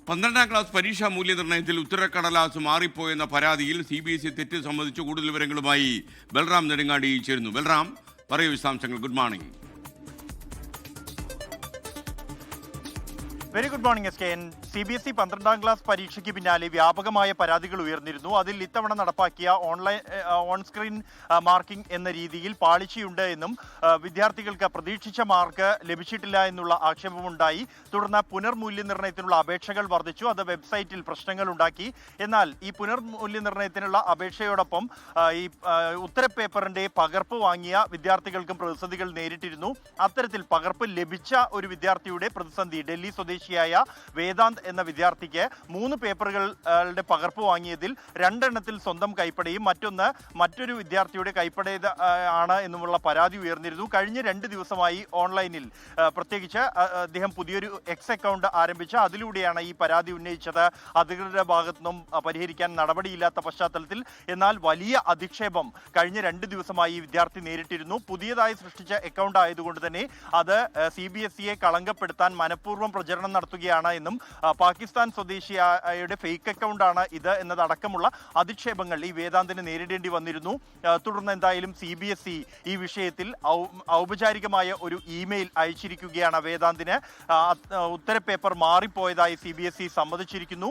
12ാം class പരീക്ഷാ മൂല്യനിർണ്ണയത്തിൽ ഉത്തരക്കടലാസ് മാറിപ്പോയെന്ന പരാതിയിൽ CBSE തെറ്റ് സംബന്ധിച്ച് കൂടുതൽ വിവരങ്ങളുമായി ബൽറാം നെടുങ്ങാടി ചേരുന്നു. ബൽറാം, പറയൂ വിശദാംശങ്ങൾ. Good morning. Very good morning SKN. CBSE 12ാം class പരീക്ഷയ്ക്ക് പിന്നാലെ വ്യാപകമായ പരാതികൾ ഉയർന്നിരുന്നു. അതിൽ ഇത്തവണ നടപ്പാക്കിയ ഓൺ സ്ക്രീൻ മാർക്കിംഗ് എന്ന രീതിയിൽ പാളിച്ചയുണ്ട് എന്നും വിദ്യാർത്ഥികൾക്ക് പ്രതീക്ഷിച്ച മാർക്ക് ലഭിച്ചിട്ടില്ല എന്നുള്ള ആക്ഷേപമുണ്ടായി. തുടർന്ന് പുനർമൂല്യനിർണ്ണയത്തിനുള്ള അപേക്ഷകൾ വർദ്ധിച്ചു. അത് വെബ്സൈറ്റിൽ പ്രശ്നങ്ങൾ ഉണ്ടാക്കി. എന്നാൽ ഈ പുനർമൂല്യനിർണ്ണയത്തിനുള്ള അപേക്ഷയോടൊപ്പം ഈ ഉത്തരപേപ്പറിന്റെ പകർപ്പ് വാങ്ങിയ വിദ്യാർത്ഥികൾക്കും പ്രതിസന്ധികൾ നേരിട്ടിരുന്നു. അത്തരത്തിൽ പകർപ്പ് ലഭിച്ച ഒരു വിദ്യാർത്ഥിയുടെ പ്രതിസന്ധി ഡൽഹി സ്വദേശിയായ വേദാന്ത് എന്ന വിദ്യാർത്ഥിക്ക് 3 പേപ്പറുകളുടെ പകർപ്പ് വാങ്ങിയതിൽ 2 എണ്ണത്തിൽ സ്വന്തം കൈപ്പടയും മറ്റൊരു വിദ്യാർത്ഥിയുടെ കൈപ്പടയത് ആണ് എന്നുമുള്ള പരാതി ഉയർന്നിരുന്നു. കഴിഞ്ഞ 2 ദിവസമായി ഓൺലൈനിൽ പ്രത്യേകിച്ച് അദ്ദേഹം പുതിയൊരു എക്സ് അക്കൗണ്ട് ആരംഭിച്ച് അതിലൂടെയാണ് ഈ പരാതി ഉന്നയിച്ചത്. അധികൃതരുടെ ഭാഗത്തുനിന്നും പരിഹരിക്കാൻ നടപടിയില്ലാത്ത പശ്ചാത്തലത്തിൽ എന്നാൽ വലിയ അധിക്ഷേപം കഴിഞ്ഞ 2 ദിവസമായി ഈ വിദ്യാർത്ഥി നേരിട്ടിരുന്നു. പുതിയതായി സൃഷ്ടിച്ച അക്കൗണ്ട് ആയതുകൊണ്ട് തന്നെ അത് CBSEയെ കളങ്കപ്പെടുത്താൻ മനഃപൂർവ്വം പ്രചരണം നടത്തുകയാണ് എന്നും പാകിസ്ഥാൻ സ്വദേശിയുടെ ഫേക്ക് അക്കൗണ്ടാണ് ഇത് എന്നതടക്കമുള്ള അധിക്ഷേപങ്ങൾ ഈ വേദാന്തിന് നേരിടേണ്ടി വന്നിരുന്നു. തുടർന്ന് എന്തായാലും CBSE ഈ വിഷയത്തിൽ ഔപചാരികമായ ഒരു ഇമെയിൽ അയച്ചിരിക്കുകയാണ് വേദാന്തിന്. ഉത്തരപേപ്പർ മാറിപ്പോയതായി CBSE സമ്മതിച്ചിരിക്കുന്നു.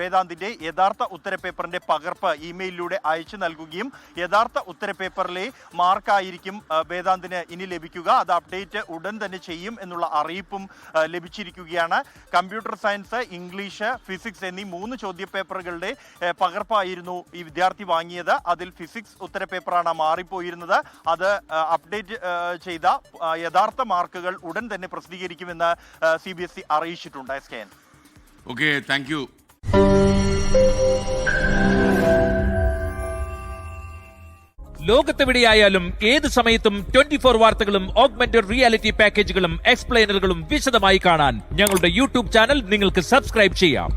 വേദാന്തിന്റെ യഥാർത്ഥ ഉത്തരപേപ്പറിന്റെ പകർപ്പ് ഇമെയിലിലൂടെ അയച്ചു നൽകുകയും യഥാർത്ഥ ഉത്തരപേപ്പറിലെ മാർക്കായിരിക്കും വേദാന്തിന് ഇനി ലഭിക്കുക. അത് അപ്ഡേറ്റ് ഉടൻ തന്നെ ചെയ്യും എന്നുള്ള അറിയിപ്പും ലഭിച്ചിരിക്കുകയാണ്. കമ്പ്യൂട്ടർ സയൻസ്, ഇംഗ്ലീഷ്, ഫിസിക്സ് എന്നീ 3 ചോദ്യപേപ്പറുകളുടെ പകർപ്പായിരുന്നു ഈ വിദ്യാർത്ഥി വാങ്ങിയത്. അതിൽ ഫിസിക്സ് ഉത്തരപേപ്പറാണ് മാറിപ്പോയിരുന്നത്. അത് അപ്ഡേറ്റ് ചെയ്ത യഥാർത്ഥ മാർക്കുകൾ ഉടൻ തന്നെ പ്രസിദ്ധീകരിക്കുമെന്ന് CBSE അറിയിച്ചിട്ടുണ്ട്. SKN. Okay, thank you. ലോകത്തെവിടെയായാലും ഏത് സമയത്തും 24 വാർത്തകളും ഓഗ്മെന്റഡ് റിയാലിറ്റി പാക്കേജുകളും എക്സ്പ്ലെയിനറുകളും വിശദമായി കാണാൻ ഞങ്ങളുടെ YouTube ചാനൽ നിങ്ങൾക്ക് സബ്സ്ക്രൈബ് ചെയ്യാം.